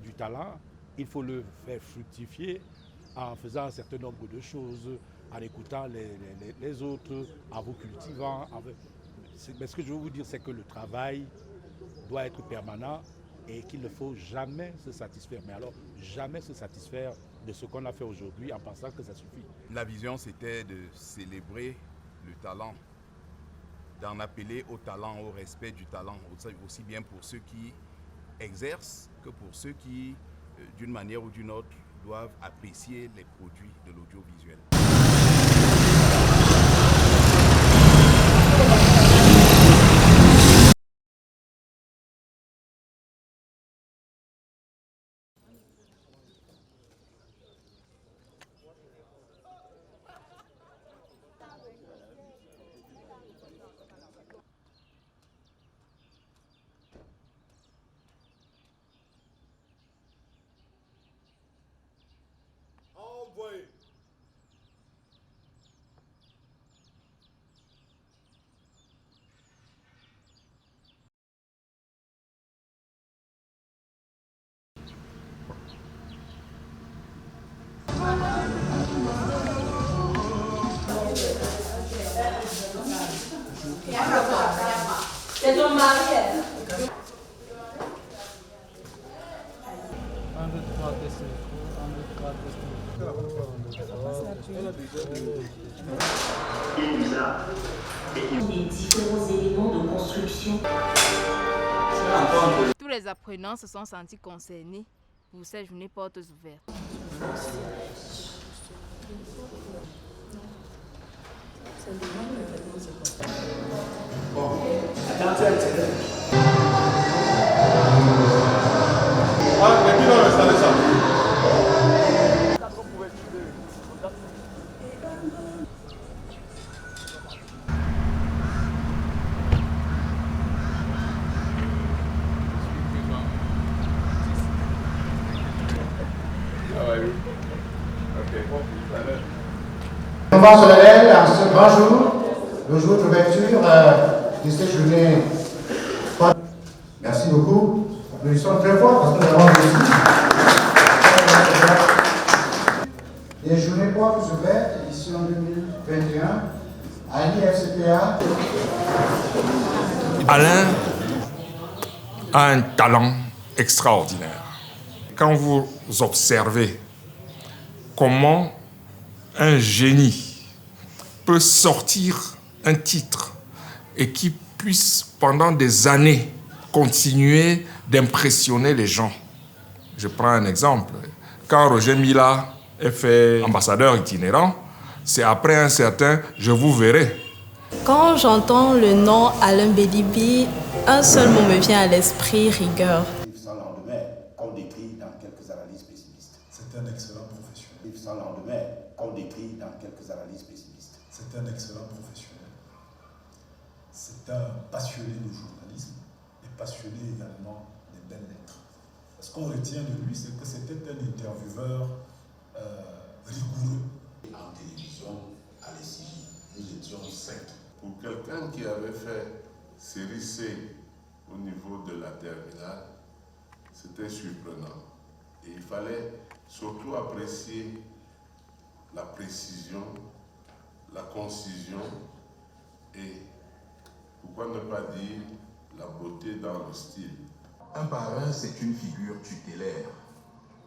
du talent, il faut le faire fructifier en faisant un certain nombre de choses, en écoutant les autres, en vous cultivant. Mais ce que je veux vous dire, c'est que le travail doit être permanent et qu'il ne faut jamais se satisfaire. Mais alors, jamais se satisfaire de ce qu'on a fait aujourd'hui en pensant que ça suffit. La vision, c'était de célébrer le talent, d'en appeler au talent, au respect du talent, aussi bien pour ceux qui exercent que pour ceux qui, d'une manière ou d'une autre, doivent apprécier les produits de l'audiovisuel. C'est ton mari. Des différents éléments de construction. Tous les apprenants se sont sentis concernés pour cette journée portes ouvertes. Devant solennel, en ce grand jour, le jour d'ouverture de cette journée. Merci beaucoup. Nous sommes très forts parce que nous avons réussi. Les journées portes ouvertes, ici en 2021, à l'IFCPA. Alain a un talent extraordinaire. Quand vous observez comment un génie peut sortir un titre et qui puisse pendant des années continuer d'impressionner les gens. Je prends un exemple. Quand Roger Mila est fait ambassadeur itinérant, c'est après un certain « je vous verrai ». Quand j'entends le nom Alain Bélibi, un seul mot me vient à l'esprit, rigueur. Sans lendemain, qu'on décrit dans quelques analyses pessimistes. C'est un excellent professionnel. Sans lendemain, qu'on décrit dans quelques analyses pessimistes. C'est un excellent professionnel. C'est un passionné de journalisme et passionné également des belles lettres. Ce qu'on retient de lui, c'est que c'était un intervieweur rigoureux. En télévision, à l'ECJ, nous étions 5. Pour quelqu'un qui avait fait série C au niveau de la terminale, c'était surprenant. Et il fallait surtout apprécier la précision, la concision et, pourquoi ne pas dire, la beauté dans le style. Un parrain, c'est une figure tutélaire.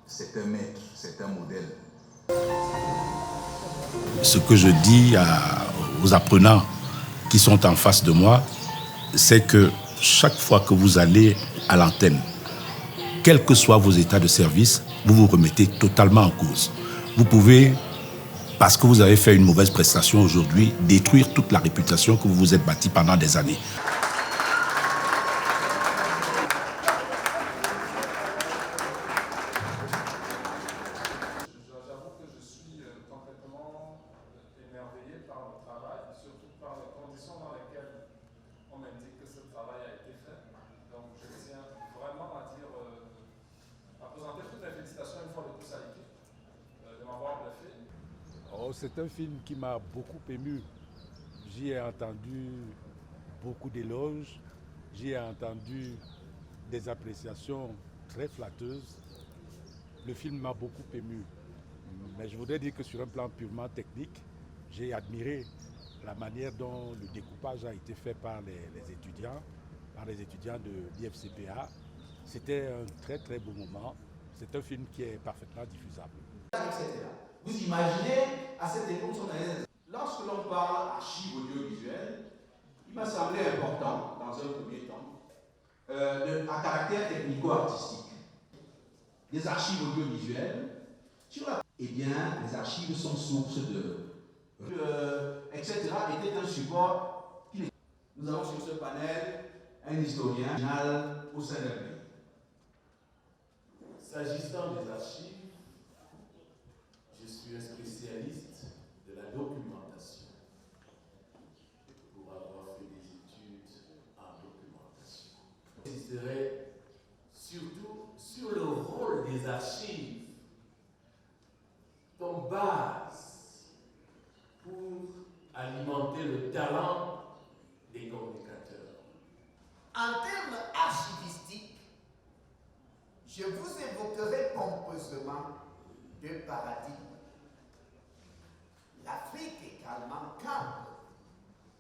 C'est un maître, c'est un modèle. Ce que je dis aux apprenants qui sont en face de moi, c'est que chaque fois que vous allez à l'antenne, quels que soient vos états de service, vous vous remettez totalement en cause. Vous pouvez, parce que vous avez fait une mauvaise prestation aujourd'hui, détruire toute la réputation que vous vous êtes bâtie pendant des années. C'est un film qui m'a beaucoup ému. J'y ai entendu beaucoup d'éloges, j'y ai entendu des appréciations très flatteuses Le film m'a beaucoup ému. Mais je voudrais dire que sur un plan purement technique, j'ai admiré la manière dont le découpage a été fait par les étudiants de l'IFCPA. C'était un très très beau moment. C'est un film qui est parfaitement diffusable. Etc. Vous imaginez, à cette époque, lorsque l'on parle archives audiovisuelles, il m'a semblé important, dans un premier temps, à caractère technico-artistique. Des archives audiovisuelles, eh bien, les archives sont source etc. était un support. Nous avons sur ce panel un historien au sein d'un pays. S'agissant des archives, je suis un spécialiste de la documentation pour avoir fait des études en documentation. J'insisterai surtout sur le rôle des archives comme base pour alimenter le talent des communicateurs. En termes archivistiques, je vous évoquerai pompeusement deux paradigmes. L'Afrique également campe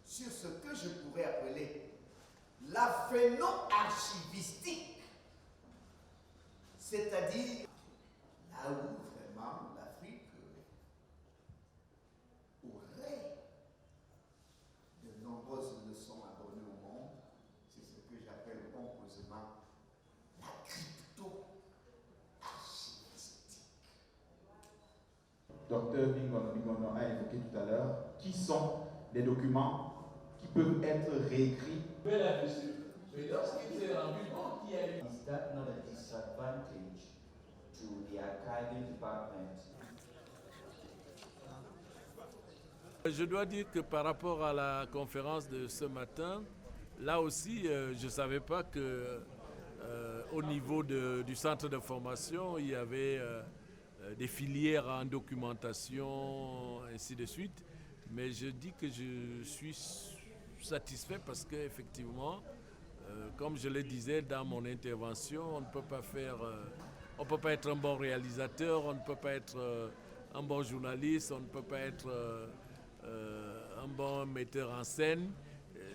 sur ce que je pourrais appeler la phéno-archivistique, c'est-à-dire là où vraiment l'Afrique aurait de nombreuses leçons à donner au monde. C'est ce que j'appelle pompeusement la crypto-archivistique. Docteur Bingono a évoqué tout à l'heure, qui sont des documents qui peuvent être réécrits. Mais lorsqu'il s'est rendu compte qu'il y a eu... Is that not a disadvantage to the archiving department? Je dois dire que par rapport à la conférence de ce matin, là aussi, je ne savais pas que au niveau du centre de formation, il y avait des filières en documentation, ainsi de suite. Mais je dis que je suis satisfait parce qu'effectivement, comme je le disais dans mon intervention, on ne peut pas être un bon réalisateur, on ne peut pas être un bon journaliste, on ne peut pas être un bon metteur en scène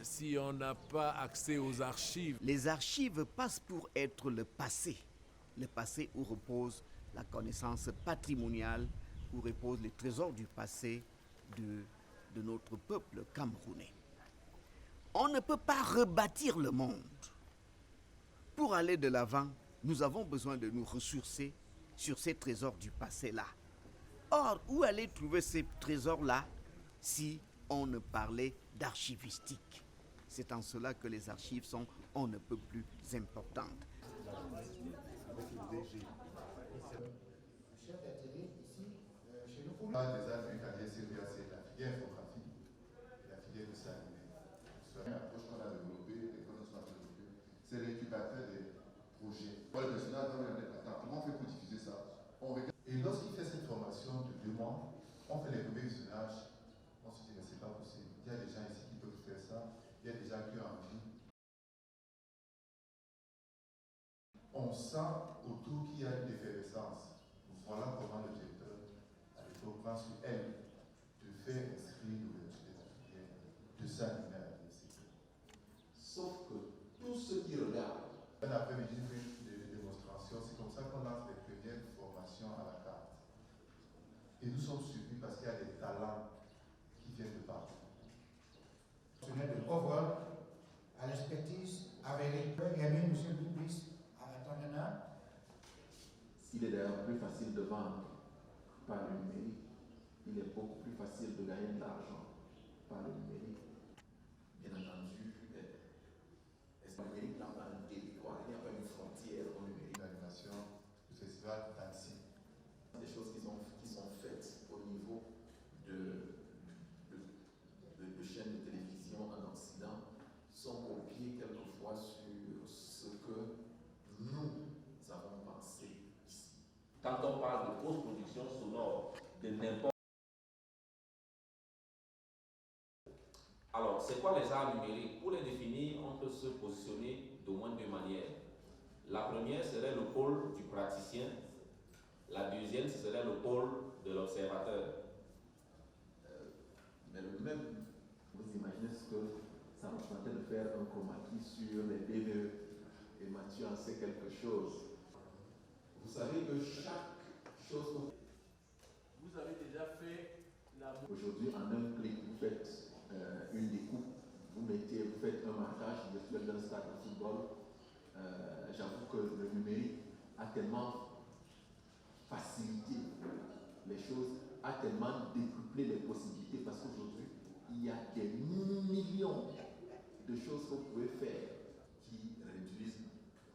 si on n'a pas accès aux archives. Les archives passent pour être le passé où repose la connaissance patrimoniale, où reposent les trésors du passé de notre peuple camerounais. On ne peut pas rebâtir le monde. Pour aller de l'avant, nous avons besoin de nous ressourcer sur ces trésors du passé-là. Or, où aller trouver ces trésors-là si on ne parlait d'archivistique? C'est en cela que les archives sont on ne peut plus importantes. Chef d'atelier ici, chez nous, on a déjà vu qu'à c'est la filière infographie et la filière de animé. C'est une approche qu'on a développée et qu'on a développée. C'est l'incubateur des projets. Le personnel comment on fait pour diffuser ça? On regarde. Et lorsqu'il fait cette formation de 2 mois, on fait les premiers visionnages. On se dit, mais c'est pas possible. Il y a des gens ici qui peuvent faire ça. Il y a des gens qui ont envie. On sent autour qu'il y a une effervescence. Voilà comment le directeur, à l'époque, prend sur elle de faire inscrire l'ouverture des filières, de s'animer à l'université. Sauf que tous ceux qui regardent. Un après-midi, une démonstration, c'est comme ça qu'on lance les premières formations à la carte. Et nous sommes surpris parce qu'il y a des talents qui viennent de partout. De Overall, à l'expertise avérée, M. Boubis, à la Tangana. Il est d'ailleurs plus facile de vendre par le numérique. Il est beaucoup plus facile de gagner de l'argent par le numérique. Bien entendu, le numérique n'a pas un territoire, il n'y a pas une frontière au numérique. L'animation du festival d'Annecy. Des choses qui sont faites au niveau de chaînes de télévision en Occident sont copiées quelquefois sur ce que nous avons pensé ici. Quand on parle de post-production sonore de n'importe. Alors, c'est quoi les arts numériques? Pour les définir, on peut se positionner d'au moins 2 manières. La première serait le pôle du praticien. La deuxième, ce serait le pôle de l'observateur. Mais le même, vous imaginez ce que ça représentait de faire un chroma key sur les DVE, et Mathieu en sait quelque chose. Vous savez que chaque chose que Vous avez déjà fait la... Aujourd'hui, en un clic, vous faites une découpe, vous faites un marquage virtuel d'un stade de football. J'avoue que le numérique a tellement facilité les choses, a tellement décuplé les possibilités, parce qu'aujourd'hui, il y a des millions de choses que vous pouvez faire qui réduisent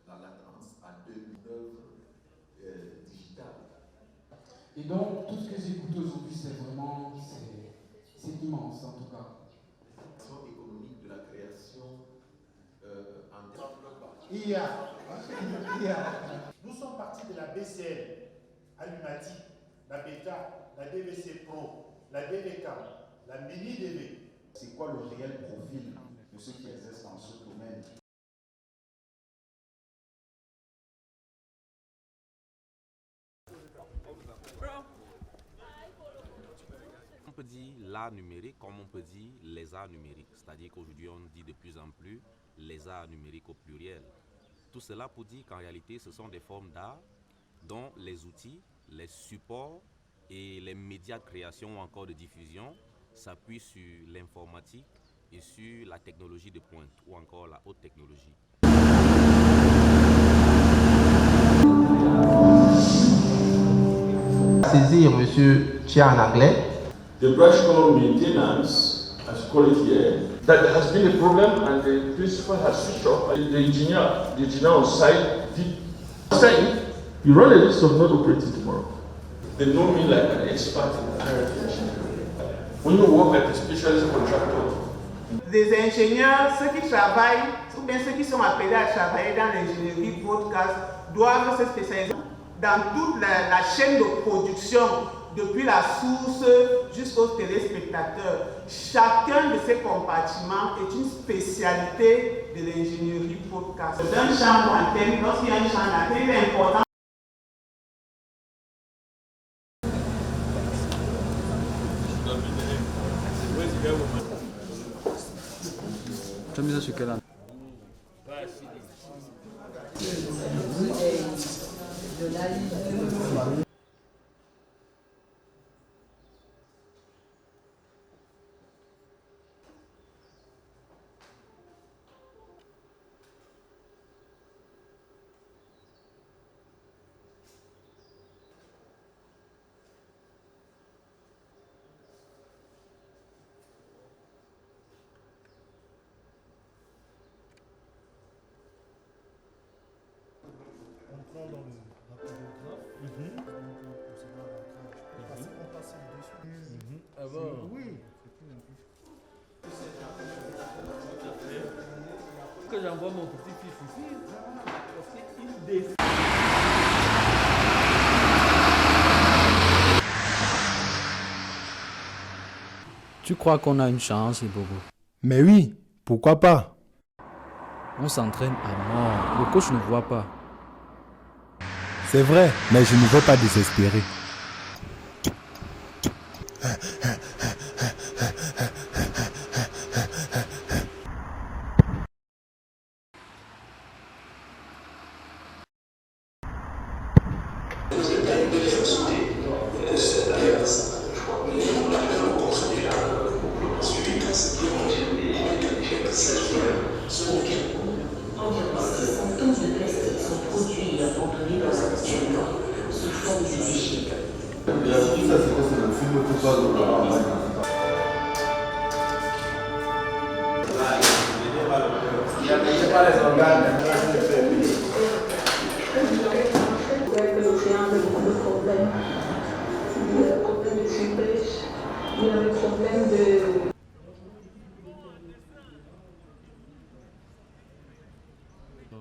la latence à deux œuvres digitales. Et donc, tout ce que j'écoute aujourd'hui, c'est vraiment, c'est immense en tout cas. L'action économique de la création en termes Nous sommes partis de la BCL, Alumati, la Beta, la DVC Pro, la DVCAM, la Mini-DV. C'est quoi le réel profil de ceux qui exercent dans ce domaine? On peut dire l'art numérique comme on peut dire les arts numériques. C'est-à-dire qu'aujourd'hui on dit de plus en plus les arts numériques au pluriel. Tout cela pour dire qu'en réalité ce sont des formes d'art dont les outils, les supports et les médias de création ou encore de diffusion s'appuient sur l'informatique et sur la technologie de pointe ou encore la haute technologie. Saisir M. Tianaglais. The brush color maintenance, as you call it here, that there has been a problem and the principal has switched off. The engineer on site did say, you run a risk of not operating tomorrow. They know me like an expert in engineering. When you work like a specialist contractor, des ingénieurs, ceux qui travaillent, ou bien ceux qui sont appelés à travailler dans l'ingénierie broadcast, doivent se spécialiser dans toute la chaîne de production, depuis la source jusqu'aux téléspectateurs. Chacun de ces compartiments est une spécialité de l'ingénierie broadcast. D'un champ d'antenne, lorsqu'il y a un champ d'antenne, il est important. Tu as mis ça sur quelle année? Dans la chorégraphe, on passe dessus. Ah bon? Oui. Que j'envoie mon petit-fils ici, parce qu'il décide. Tu crois qu'on a une chance, Ibogo? Mais oui, pourquoi pas? On s'entraîne à mort. Le coach ne voit pas. C'est vrai, mais je ne veux pas désespérer.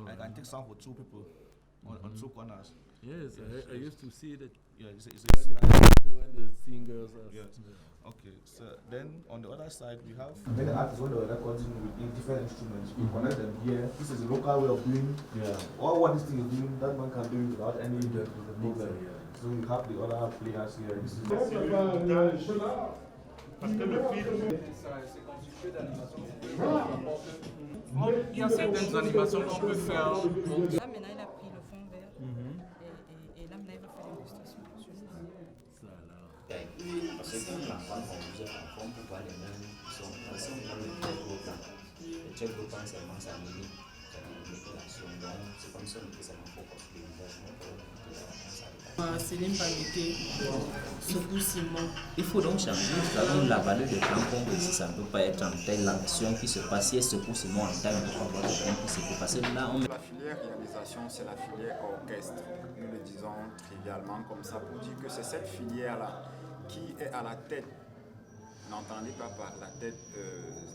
I can take sound for two people on two corners. Yes, I used to see that. Yeah, it's when the singers are. Yes. Okay, so then on the other side we have many artists when they were recording with different instruments. We connect them here. This is a local way of doing all what this thing is doing. That man can do it without any problem. So you have the other players here. This is parce que le film, c'est constitué d'animation. Il y a certaines animations qu'on peut faire. Là, maintenant, il a pris le fond vert. Et là, maintenant, il va faire l'illustration. Parce que quand l'enfant, vous êtes enfant, pour voir les mêmes, si on prend le check au plan, le check au plan, seulement ça limite l'épilation. Donc, c'est comme ça que ça faut construire le visage. Céline Pamité, surtout Simon. Il faut donc changer. La valeur de tampon ici, ça ne peut pas être en telle action qui se passe. Si elle se pousse Simon en taille, on ne peut pas voir le temps qui se peut passer. Là, on... La filière réalisation, c'est la filière orchestre. Nous le disons trivialement comme ça pour dire que c'est cette filière-là qui est à la tête. N'entendez pas par la tête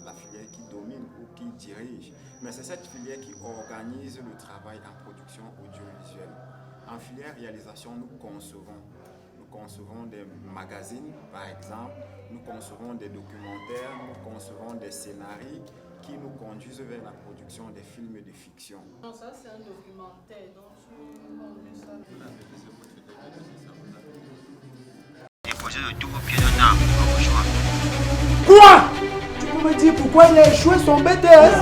la filière qui domine ou qui dirige, mais c'est cette filière qui organise le travail en production audiovisuelle. En filière réalisation, nous concevons des magazines, par exemple, nous concevons des documentaires, nous concevons des scénarios qui nous conduisent vers la production des films de fiction. Non, ça c'est un documentaire, donc je ça. Déposer le tout au pied d'un arbre, au choix. Quoi? Tu peux me dire pourquoi il a échoué son BTS?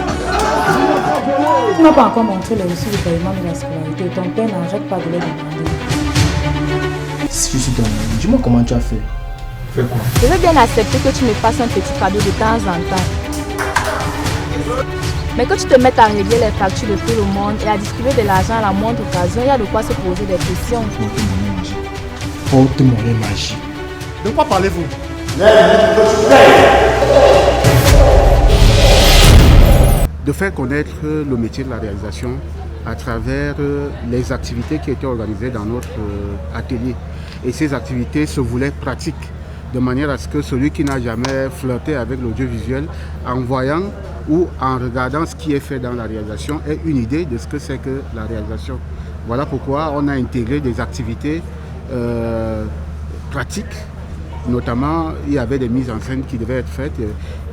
Tu n'as pas encore montré les reçus de paiement de la scolarité. Ton père n'arrête pas de les demander. Si je suis ton ami, dis-moi comment tu as fait. Fais quoi? Je veux bien accepter que tu me fasses un petit cadeau de temps en temps. Mais que tu te mettes à régler les factures de tout le monde et à distribuer de l'argent à la moindre occasion, il y a de quoi se poser des questions. Porte-monnaie magique. De quoi parlez-vous? De faire connaître le métier de la réalisation à travers les activités qui étaient organisées dans notre atelier. Et ces activités se voulaient pratiques, de manière à ce que celui qui n'a jamais flirté avec l'audiovisuel, en voyant ou en regardant ce qui est fait dans la réalisation, ait une idée de ce que c'est que la réalisation. Voilà pourquoi on a intégré des activités pratiques. Notamment, il y avait des mises en scène qui devaient être faites.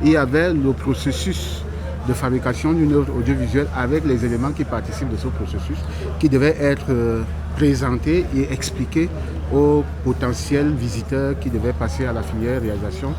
Il y avait le processus de fabrication d'une œuvre audiovisuelle avec les éléments qui participent de ce processus, qui devaient être présentés et expliqués aux potentiels visiteurs qui devaient passer à la filière réalisation.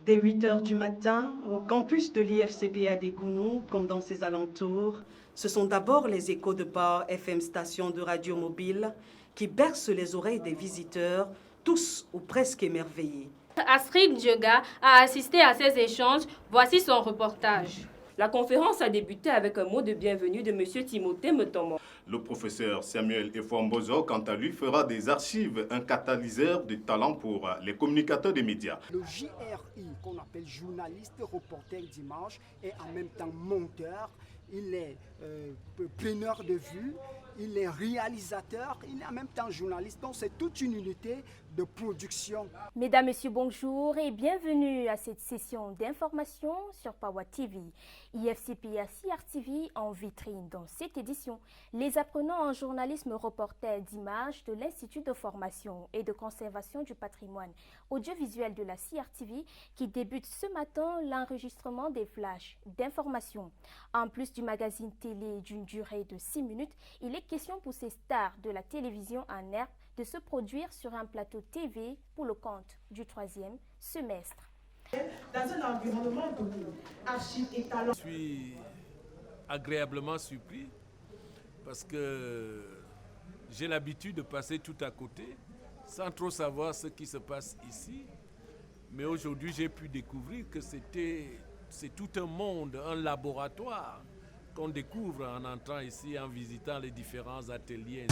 Dès 8 h du matin, au campus de l'IFCP à Degounou, comme dans ses alentours, ce sont d'abord les échos de bar FM station de radio mobile qui bercent les oreilles des visiteurs, tous ou presque émerveillés. Astrid Dioga a assisté à ces échanges. Voici son reportage. La conférence a débuté avec un mot de bienvenue de M. Timothée Metomon. Le professeur Samuel Efouambozo, quant à lui, fera des archives, un catalyseur de talent pour les communicateurs des médias. Le JRI, qu'on appelle journaliste, reporter d'image, est en même temps monteur, il est preneur de vue, il est réalisateur, il est en même temps journaliste, donc c'est toute une unité de production. Mesdames, Messieurs, bonjour et bienvenue à cette session d'information sur Pawa TV. IFCP et CRTV en vitrine dans cette édition. Les apprenants en journalisme reporters d'images de l'Institut de formation et de conservation du patrimoine audiovisuel de la CRTV qui débute ce matin l'enregistrement des flashs d'information. En plus du magazine télé d'une durée de 6 minutes, il est question pour ces stars de la télévision en herbe de se produire sur un plateau TV pour le compte du 3e semestre. Dans un environnement donné, archives et talents. Je suis agréablement surpris parce que j'ai l'habitude de passer tout à côté sans trop savoir ce qui se passe ici. Mais aujourd'hui, j'ai pu découvrir que c'est tout un monde, un laboratoire qu'on découvre en entrant ici, en visitant les différents ateliers.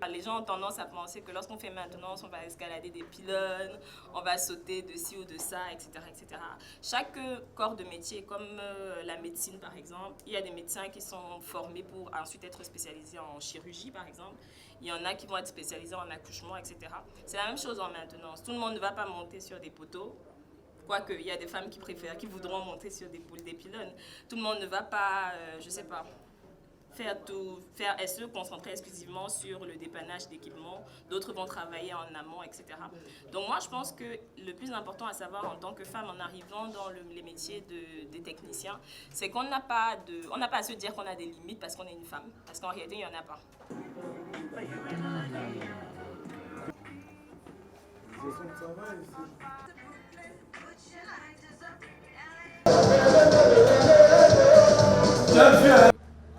Les gens ont tendance à penser que lorsqu'on fait maintenance, on va escalader des pylônes, on va sauter de ci ou de ça, etc. etc. Chaque corps de métier, comme la médecine par exemple, il y a des médecins qui sont formés pour ensuite être spécialisés en chirurgie par exemple. Il y en a qui vont être spécialisés en accouchement, etc. C'est la même chose en maintenance. Tout le monde ne va pas monter sur des poteaux. Quoique, il y a des femmes qui voudront monter sur des pylônes. Tout le monde ne va pas, je sais pas, faire SE, concentrer exclusivement sur le dépannage d'équipements. D'autres vont travailler en amont, etc. Donc moi, je pense que le plus important à savoir en tant que femme en arrivant dans les métiers des techniciens, c'est qu'on n'a pas à se dire qu'on a des limites parce qu'on est une femme. Parce qu'en réalité, il n'y en a pas.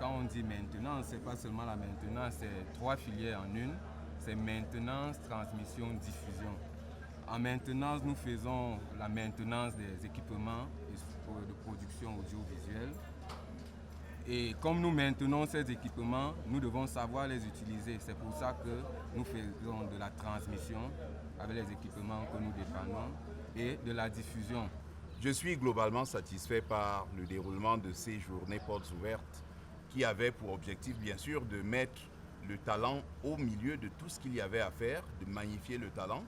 Quand on dit maintenance, ce n'est pas seulement la maintenance, c'est 3 filières en une. C'est maintenance, transmission, diffusion. En maintenance, nous faisons la maintenance des équipements de production audiovisuelle. Et comme nous maintenons ces équipements, nous devons savoir les utiliser. C'est pour ça que nous faisons de la transmission avec les équipements que nous dépannons et de la diffusion. Je suis globalement satisfait par le déroulement de ces journées portes ouvertes qui avaient pour objectif bien sûr de mettre le talent au milieu de tout ce qu'il y avait à faire, de magnifier le talent.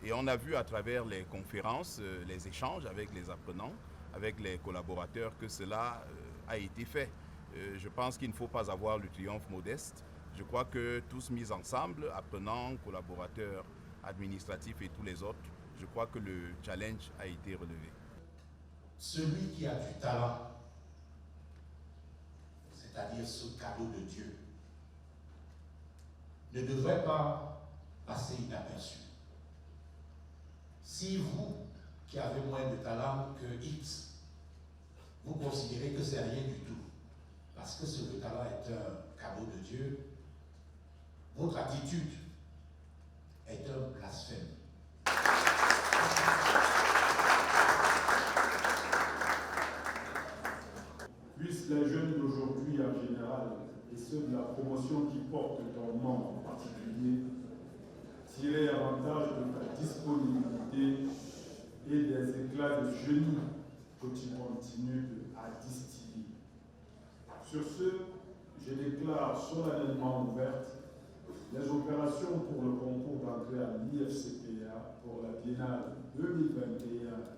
Et on a vu à travers les conférences, les échanges avec les apprenants, avec les collaborateurs que cela a été fait. Je pense qu'il ne faut pas avoir le triomphe modeste. Je crois que tous mis ensemble, apprenants, collaborateurs administratifs et tous les autres, je crois que le challenge a été relevé. Celui qui a du talent, c'est-à-dire ce cadeau de Dieu, ne devrait pas passer inaperçu. Si vous, qui avez moins de talent que X, vous considérez que c'est rien du tout, parce que le talent est un cadeau de Dieu, votre attitude est un blasphème. Puissent les jeunes d'aujourd'hui en général, et ceux de la promotion qui portent ton nom en particulier, tirer avantage de ta disponibilité et des éclats de génie que tu continues à distiller. Sur ce, je déclare solennellement ouvertes les opérations pour le concours d'entrée à l'IFCPA pour la biennale 2021